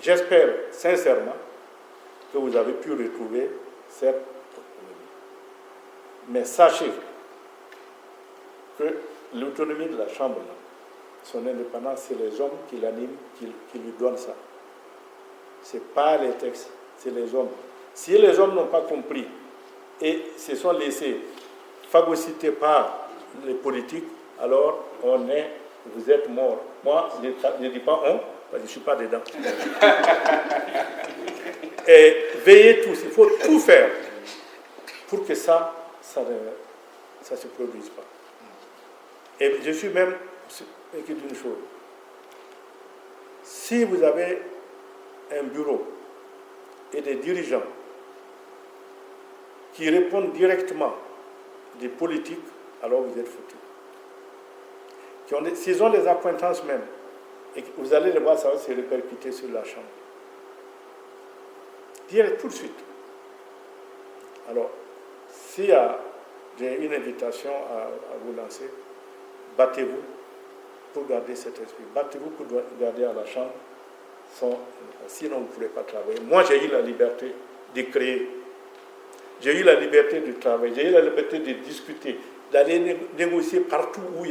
J'espère sincèrement que vous avez pu retrouver cette autonomie. Mais sachez que l'autonomie de la Chambre, son indépendance, c'est les hommes qui l'animent, qui lui donnent ça. Ce n'est pas les textes, c'est les hommes. Si les hommes n'ont pas compris et se sont laissés phagocyter par les politiques, alors vous êtes morts. Moi, je ne dis pas on, parce que je ne suis pas dedans. Et veillez tous, il faut tout faire pour que ça ne se produise pas. Et je suis même inquiet d'une chose. Si vous avez un bureau et des dirigeants qui répondent directement des politiques, alors vous êtes foutus. S'ils ont des accointances même, et vous allez les voir, ça va se répercuter sur la Chambre. Direct tout de suite. Alors, s'il y a une invitation à vous lancer, battez-vous pour garder cet esprit. Battez-vous pour garder à la Chambre sinon vous ne pourrez pas travailler. Moi, j'ai eu la liberté de créer. J'ai eu la liberté de travailler. J'ai eu la liberté de discuter, d'aller négocier partout où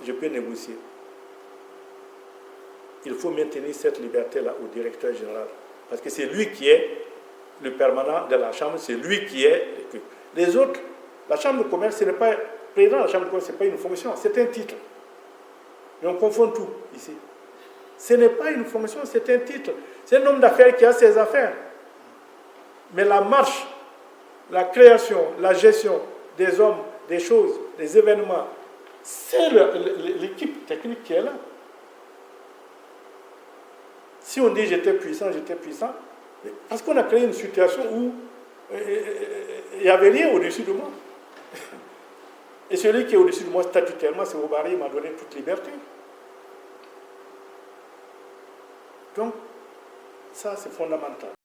je peux négocier. Il faut maintenir cette liberté-là au directeur général. Parce que c'est lui qui est le permanent de la Chambre, c'est lui qui est... Les autres, la Chambre de commerce, ce n'est pas... Président de la Chambre de commerce, ce n'est pas une fonction, c'est un titre. Et on confond tout ici. Ce n'est pas une fonction, c'est un titre. C'est un homme d'affaires qui a ses affaires. Mais la marche, la création, la gestion des hommes, des choses, des événements, c'est l'équipe technique qui est là. Si on dit j'étais puissant, parce qu'on a créé une situation où il n'y avait rien au-dessus de moi. Et celui qui est au-dessus de moi statutairement, c'est Obari, il m'a donné toute liberté. Donc, ça c'est fondamental.